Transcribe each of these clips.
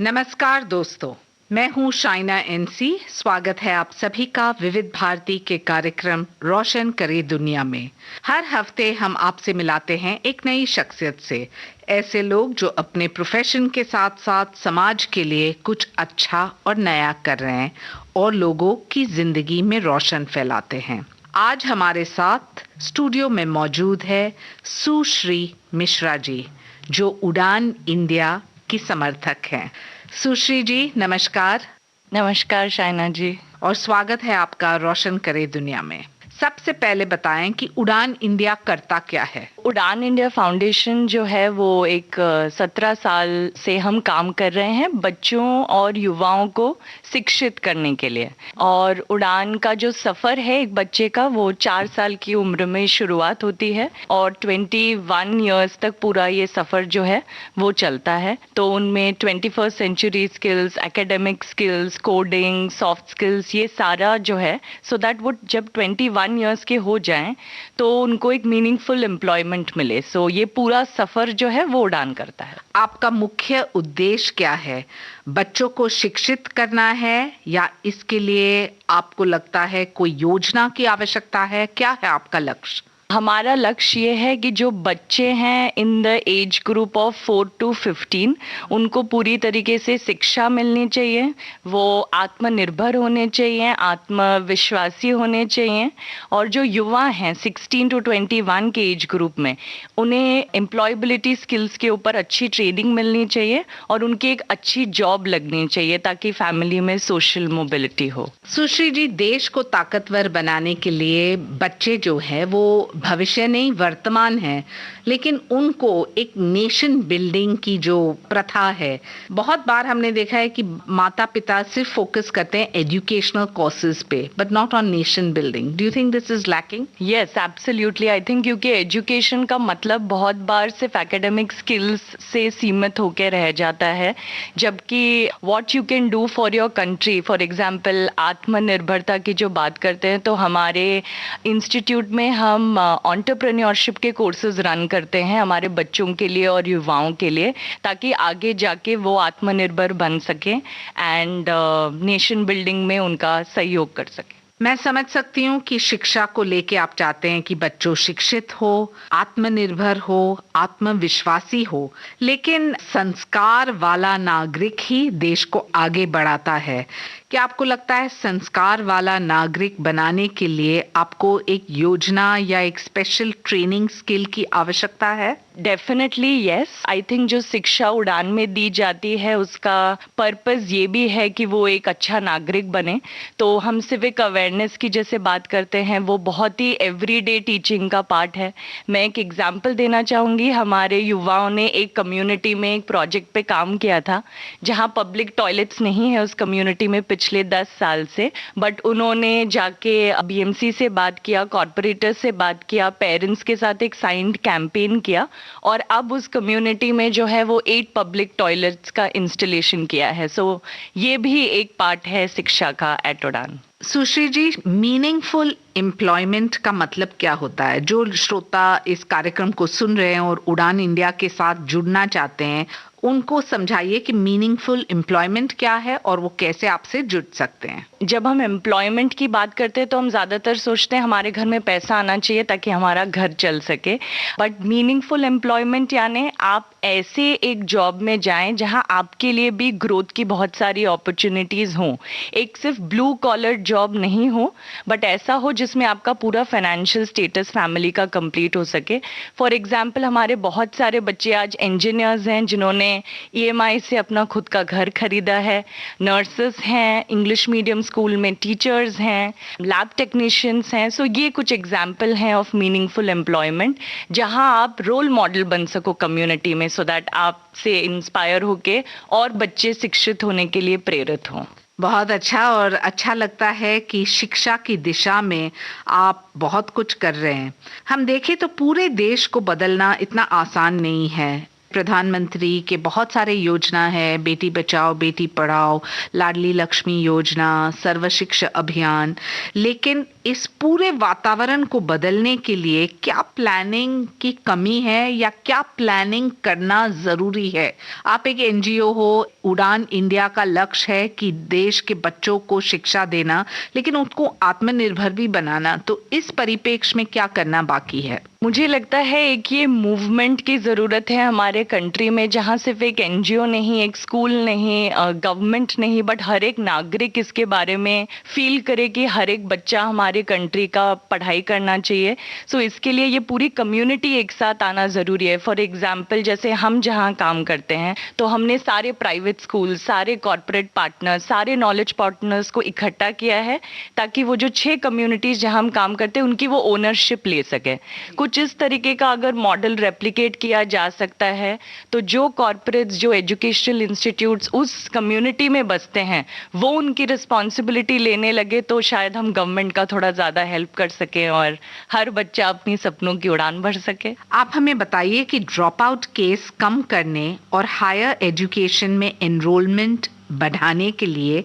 नमस्कार दोस्तों, मैं हूं शाइना एनसी। स्वागत है आप सभी का विविध भारती के कार्यक्रम रोशन करे दुनिया में। हर हफ्ते हम आपसे मिलाते हैं एक नई शख्सियत से, ऐसे लोग जो अपने प्रोफेशन के साथ साथ समाज के लिए कुछ अच्छा और नया कर रहे हैं और लोगों की जिंदगी में रोशन फैलाते हैं। आज हमारे साथ स्टूडियो में मौजूद है सुश्री मिश्रा जी, जो उड़ान इंडिया की समर्थक हैं। सुश्री जी नमस्कार। नमस्कार शाइना जी। और स्वागत है आपका रोशन करे दुनिया में। सबसे पहले बताएं कि उड़ान इंडिया करता क्या है? उड़ान इंडिया फाउंडेशन जो है वो एक 17 साल से हम काम कर रहे हैं बच्चों और युवाओं को शिक्षित करने के लिए। और उड़ान का जो सफ़र है एक बच्चे का, वो 4 साल की उम्र में शुरुआत होती है और 21 ईयर्स तक पूरा ये सफ़र जो है वो चलता है। तो उनमें 21st century skills, academic skills, coding, soft skills, ये सारा जो है, सो दैट वो जब 21 ईयर्स के हो जाएं तो उनको एक मीनिंगफुल एम्प्लॉयमेंट मिले। सो ये पूरा सफर जो है वो उड़ान करता है। आपका मुख्य उद्देश्य क्या है? बच्चों को शिक्षित करना है या इसके लिए आपको लगता है कोई योजना की आवश्यकता है? क्या है आपका लक्ष्य? हमारा लक्ष्य ये है कि जो बच्चे हैं in the age group of 4 to 15, उनको पूरी तरीके से शिक्षा मिलनी चाहिए, वो आत्मनिर्भर होने चाहिए, आत्मविश्वासी होने चाहिए। और जो युवा हैं 16 to 21 के एज ग्रुप में, उन्हें एम्प्लॉयबिलिटी स्किल्स के ऊपर अच्छी ट्रेनिंग मिलनी चाहिए और उनकी एक अच्छी जॉब लगनी चाहिए ताकि फैमिली में सोशल मोबिलिटी हो। सुश्री जी, देश को ताकतवर बनाने के लिए बच्चे जो है वो भविष्य नहीं वर्तमान है, लेकिन उनको एक नेशन बिल्डिंग की जो प्रथा है, बहुत बार हमने देखा है कि माता पिता सिर्फ फोकस करते हैं एजुकेशनल कोर्सेज पे but not on nation building. Do you think this is lacking? Yes, absolutely. I think क्योंकि एजुकेशन का मतलब बहुत बार सिर्फ एकेडमिक स्किल्स से सीमित होकर रह जाता है, जबकि what you can do for your country, for example आत्मनिर्भरता की जो बात करते हैं, तो हमारे इंस्टीट्यूट में हम एंटरप्रेन्योरशिप के कोर्सेज रन करते हैं हमारे बच्चों के लिए और युवाओं के लिए, ताकि आगे जाके वो आत्मनिर्भर बन सके एंड नेशन बिल्डिंग में उनका सहयोग कर सके। मैं समझ सकती हूँ कि शिक्षा को लेके आप चाहते हैं कि बच्चों शिक्षित हो, आत्मनिर्भर हो, आत्मविश्वासी हो, लेकिन संस्कार वाला नागरिक ही देश को आगे बढ़ाता है। क्या आपको लगता है संस्कार वाला नागरिक बनाने के लिए आपको एक योजना या एक स्पेशल ट्रेनिंग स्किल की आवश्यकता है? Definitely yes. आई थिंक जो शिक्षा उड़ान में दी जाती है उसका पर्पस ये भी है कि वो एक अच्छा नागरिक बने। तो हम सिविक अवेयरनेस की जैसे बात करते हैं, वो बहुत ही एवरीडे टीचिंग का पार्ट है। मैं एक एग्जांपल देना चाहूँगी। हमारे युवाओं ने एक कम्युनिटी में एक प्रोजेक्ट पे काम किया था जहाँ पब्लिक टॉयलेट्स नहीं है उस कम्युनिटी में पिछले 10 साल से, बट उन्होंने जाके बीएमसी से बात किया, कॉर्पोरेटर से बात किया, पेरेंट्स के साथ एक साइंड कैंपेन किया और अब उस कम्युनिटी में जो है वो 8 पब्लिक टॉयलेट्स का इंस्टॉलेशन किया है। सो ये भी एक पार्ट है शिक्षा का एट उड़ान। सुश्री जी, मीनिंगफुल एम्प्लॉयमेंट का मतलब क्या होता है? जो श्रोता इस कार्यक्रम को सुन रहे हैं और उड़ान इंडिया के साथ जुड़ना चाहते हैं, उनको समझाइए कि मीनिंगफुल एम्प्लॉयमेंट क्या है और वो कैसे आपसे जुड़ सकते हैं। जब हम एम्प्लॉयमेंट की बात करते हैं तो हम ज़्यादातर सोचते हैं हमारे घर में पैसा आना चाहिए ताकि हमारा घर चल सके, बट मीनिंगफुल एम्प्लॉयमेंट यानी आप ऐसे एक जॉब में जाएं जहां आपके लिए भी ग्रोथ की बहुत सारी अपॉर्चुनिटीज़ हों। एक सिर्फ ब्लू कॉलर जॉब नहीं हो, बट ऐसा हो जिसमें आपका पूरा फाइनेंशियल स्टेटस फैमिली का कंप्लीट हो सके। फॉर एग्जांपल, हमारे बहुत सारे बच्चे आज इंजीनियर्स हैं जिन्होंने ईएमआई से अपना खुद का घर खरीदा है, नर्सेस हैं, इंग्लिश मीडियम स्कूल में टीचर्स हैं, लैब टेक्नीशियंस हैं। सो ये कुछ एग्जाम्पल हैं ऑफ मीनिंगफुल एम्प्लॉयमेंट जहां आप रोल मॉडल बन सको कम्युनिटी में, सो दैट आपसे इंस्पायर होके और बच्चे शिक्षित होने के लिए प्रेरित हों। बहुत अच्छा, और अच्छा लगता है कि शिक्षा की दिशा में आप बहुत कुछ कर रहे हैं। हम देखें तो पूरे देश को बदलना इतना आसान नहीं है। प्रधानमंत्री के बहुत सारे योजना है, बेटी बचाओ बेटी पढ़ाओ, लाडली लक्ष्मी योजना, सर्व शिक्षा अभियान, लेकिन इस पूरे वातावरण को बदलने के लिए क्या प्लानिंग की कमी है या क्या प्लानिंग करना जरूरी है? आप एक एनजीओ हो, उड़ान इंडिया का लक्ष्य है कि देश के बच्चों को शिक्षा देना, लेकिन उनको आत्मनिर्भर भी बनाना, तो इस परिप्रेक्ष्य में क्या करना बाकी है? मुझे लगता है एक ये मूवमेंट की ज़रूरत है हमारे कंट्री में, जहाँ सिर्फ एक एनजीओ नहीं, एक स्कूल नहीं, गवर्नमेंट नहीं, बट हर एक नागरिक इसके बारे में फील करे कि हर एक बच्चा हमारे कंट्री का पढ़ाई करना चाहिए। सो इसके लिए ये पूरी कम्युनिटी एक साथ आना ज़रूरी है। फॉर एग्जाम्पल, जैसे हम जहाँ काम करते हैं तो हमने सारे प्राइवेट स्कूल, सारे कॉरपोरेट पार्टनर्स, सारे नॉलेज पार्टनर्स को इकट्ठा किया है ताकि वो जो 6 कम्युनिटीज़ जहाँ हम काम करते हैं उनकी वो ओनरशिप ले सके। कुछ इस तरीके का अगर मॉडल रेप्लिकेट किया जा सकता है तो जो कॉर्पोरेट्स, जो एजुकेशनल इंस्टीट्यूट्स उस कम्युनिटी में बसते हैं वो उनकी रिस्पॉन्सिबिलिटी लेने लगे तो शायद हम गवर्नमेंट का थोड़ा ज़्यादा हेल्प कर सकें और हर बच्चा अपनी सपनों की उड़ान भर सके। आप हमें बताइए कि ड्रॉप आउट केस कम करने और हायर एजुकेशन में एनरोलमेंट बढ़ाने के लिए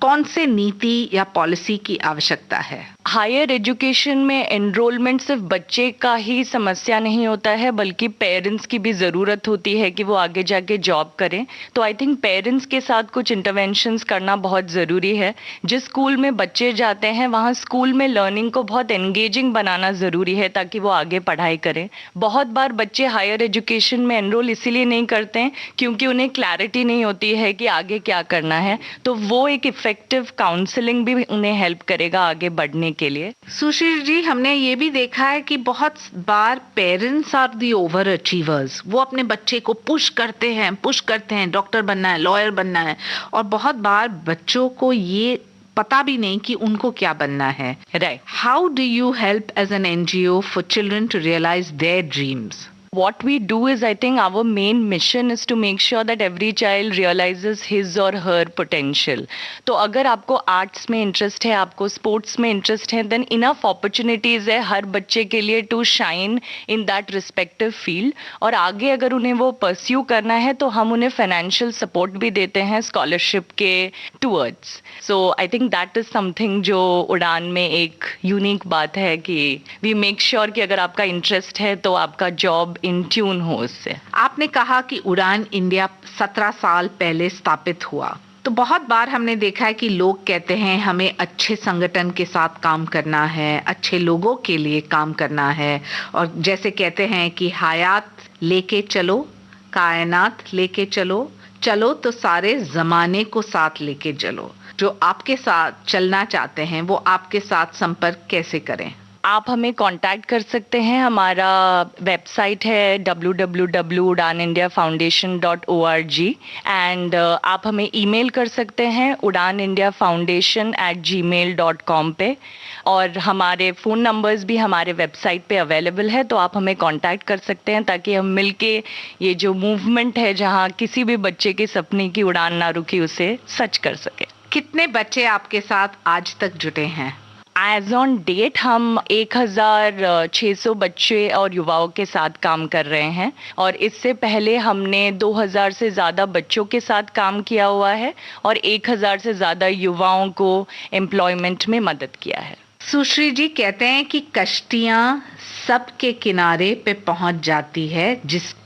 कौन से नीति या पॉलिसी की आवश्यकता है? हायर एजुकेशन में एनरोलमेंट सिर्फ बच्चे का ही समस्या नहीं होता है, बल्कि पेरेंट्स की भी ज़रूरत होती है कि वो आगे जाके जॉब करें। तो आई थिंक पेरेंट्स के साथ कुछ इंटरवेंशंस करना बहुत ज़रूरी है। जिस स्कूल में बच्चे जाते हैं वहाँ स्कूल में लर्निंग को बहुत एंगेजिंग बनाना ज़रूरी है ताकि वो आगे पढ़ाई करें। बहुत बार बच्चे हायर एजुकेशन में एनरोल इसीलिए नहीं करते हैं क्योंकि उन्हें क्लैरिटी नहीं होती है कि आगे क्या करना है, तो वो एक इफ़ेक्टिव काउंसलिंग भी उन्हें हेल्प करेगा आगे बढ़ने के लिए। सुशील जी, हमने ये भी देखा है कि बहुत बार parents are the over achievers. वो अपने बच्चे को पुश करते हैं, डॉक्टर बनना है, लॉयर बनना है, और बहुत बार बच्चों को ये पता भी नहीं कि उनको क्या बनना है। Right. How do you help as an NGO for children to realise their dreams? What we do is, I think our main mission is to make sure that every child realizes his or her potential. तो अगर आपको arts में interest है, आपको sports में interest है, than enough opportunities है हर बच्चे के लिए to shine in that respective field. और आगे अगर उन्हें वो परस्यू करना है तो हम उन्हें फाइनेंशियल सपोर्ट भी देते हैं स्कॉलरशिप के towards. So I think that is something जो उड़ान में एक यूनिक बात है कि वी मेक श्योर कि अगर आपका इंटरेस्ट है तो आपका जॉब इन ट्यून हो उससे। आपने कहा कि उड़ान इंडिया 17 साल पहले स्थापित हुआ, तो बहुत बार हमने देखा है कि लोग कहते हैं हमें अच्छे संगठन के साथ काम करना है, अच्छे लोगों के लिए काम करना है, और जैसे कहते हैं कि हयात लेके चलो, कायनात लेके चलो, चलो तो सारे जमाने को साथ लेके चलो। जो आपके साथ चलना चाहते हैं वो आपके साथ संपर्क कैसे करें? आप हमें कांटेक्ट कर सकते हैं। हमारा वेबसाइट है www.udanindiafoundation.org एंड आप हमें ईमेल कर सकते हैं udanindiafoundation@gmail.com पे, और हमारे फ़ोन नंबर्स भी हमारे वेबसाइट पे अवेलेबल है, तो आप हमें कांटेक्ट कर सकते हैं ताकि हम मिलके ये जो मूवमेंट है जहां किसी भी बच्चे के सपने की उड़ान ना रुकी उसे सच कर सके। कितने बच्चे आपके साथ आज तक जुटे हैं? एज ऑन डेट हम 1600 बच्चे और युवाओं के साथ काम कर रहे हैं, और इससे पहले हमने 2000 से ज़्यादा बच्चों के साथ काम किया हुआ है और 1000 से ज़्यादा युवाओं को एम्प्लॉयमेंट में मदद किया है। सुश्री जी कहते हैं कि कश्तियाँ सबके किनारे पे पहुंच जाती है, जिसका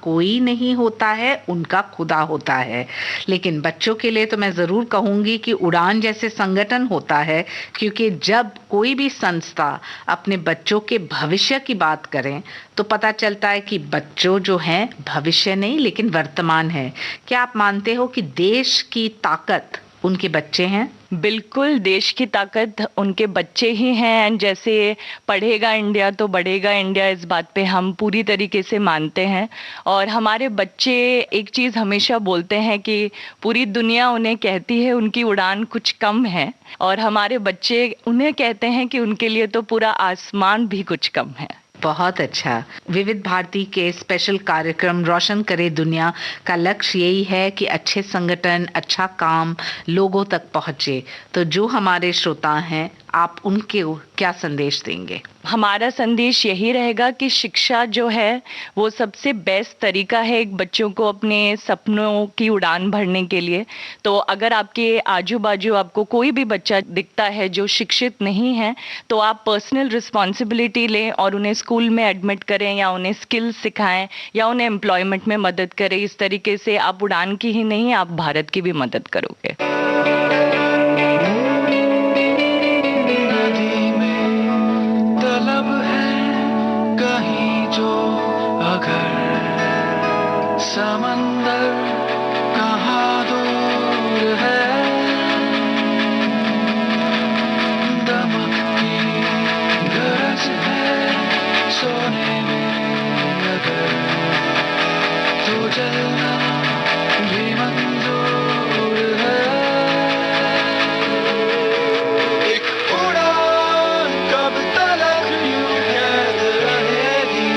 कोई नहीं होता है उनका खुदा होता है। लेकिन बच्चों के लिए तो मैं ज़रूर कहूँगी कि उड़ान जैसे संगठन होता है, क्योंकि जब कोई भी संस्था अपने बच्चों के भविष्य की बात करें तो पता चलता है कि बच्चों जो हैं भविष्य नहीं लेकिन वर्तमान है। क्या आप मानते हो कि देश की ताकत उनके बच्चे हैं? बिल्कुल, देश की ताकत उनके बच्चे ही हैं, एंड जैसे पढ़ेगा इंडिया तो बढ़ेगा इंडिया, इस बात पे हम पूरी तरीके से मानते हैं। और हमारे बच्चे एक चीज़ हमेशा बोलते हैं कि पूरी दुनिया उन्हें कहती है उनकी उड़ान कुछ कम है, और हमारे बच्चे उन्हें कहते हैं कि उनके लिए तो पूरा आसमान भी कुछ कम है। बहुत अच्छा। विविध भारती के स्पेशल कार्यक्रम रोशन करे दुनिया का लक्ष्य यही है कि अच्छे संगठन, अच्छा काम लोगों तक पहुंचे। तो जो हमारे श्रोता हैं, आप उनके क्या संदेश देंगे? हमारा संदेश यही रहेगा कि शिक्षा जो है वो सबसे बेस्ट तरीका है एक बच्चों को अपने सपनों की उड़ान भरने के लिए। तो अगर आपके आजू बाजू आपको कोई भी बच्चा दिखता है जो शिक्षित नहीं है, तो आप पर्सनल रिस्पॉन्सिबिलिटी लें और उन्हें स्कूल में एडमिट करें या उन्हें स्किल्स सिखाएं या उन्हें एम्प्लॉयमेंट में मदद करें। इस तरीके से आप उड़ान की ही नहीं, आप भारत की भी मदद करोगे। समंदर कहाँ दूर है, दमकती गरज है सोने में अगर, तो जलना भी मंजूर है। एक उड़ान कब तक यूं कैद रहेगी,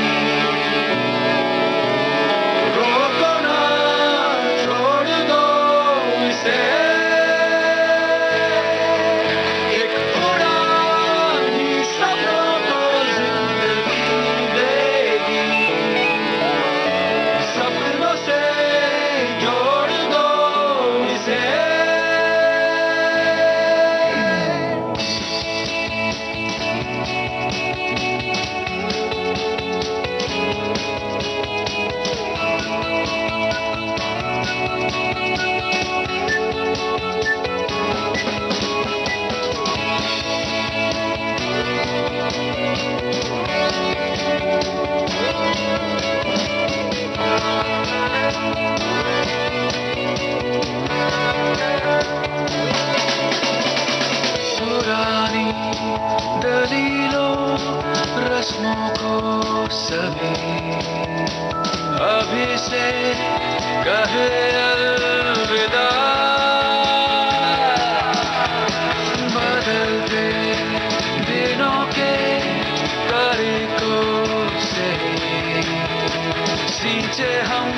पुरानी दलीलों रस्मों को सभी अभी से कहे अलविदा, बदलते दिनों के तरीकों से सींचे हम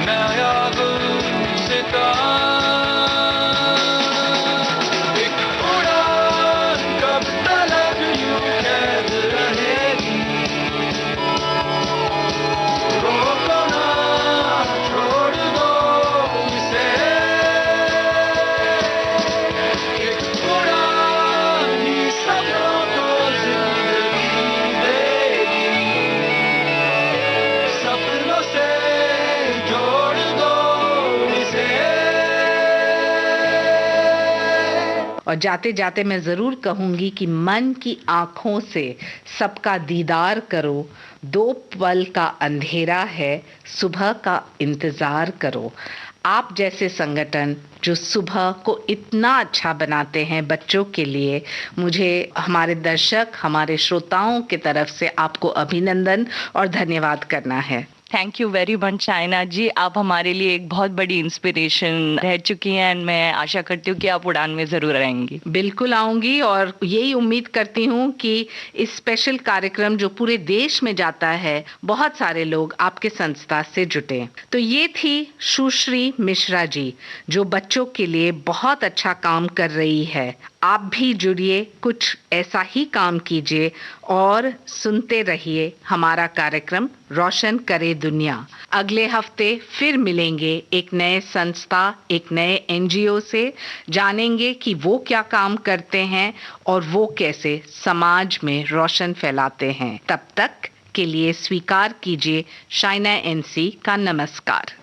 नया गुलसिता। और जाते जाते मैं जरूर कहूंगी कि मन की आंखों से सबका दीदार करो, 2 पल का अंधेरा है, सुबह का इंतजार करो। आप जैसे संगठन जो सुबह को इतना अच्छा बनाते हैं बच्चों के लिए, मुझे हमारे दर्शक, हमारे श्रोताओं की तरफ से आपको अभिनंदन और धन्यवाद करना है। Thank you very much Shaina ji, आप हमारे लिए एक बहुत बड़ी इंस्पिरेशन रह चुकी हैं। मैं आशा करती हूँ कि आप उड़ान में जरूर आएंगी। बिल्कुल आऊंगी और यही उम्मीद करती हूँ कि इस स्पेशल कार्यक्रम जो पूरे देश में जाता है, बहुत सारे लोग आपके संस्था से जुटे। तो ये थी सुश्री मिश्रा जी जो बच्चों के लिए बहुत अच्छा काम कर रही है। आप भी जुड़िए, कुछ ऐसा ही काम कीजिए और सुनते रहिए हमारा कार्यक्रम रोशन करे दुनिया। अगले हफ्ते फिर मिलेंगे एक नए संस्था, एक नए एनजीओ से, जानेंगे कि वो क्या काम करते हैं और वो कैसे समाज में रोशन फैलाते हैं। तब तक के लिए स्वीकार कीजिए शाइना एनसी का नमस्कार।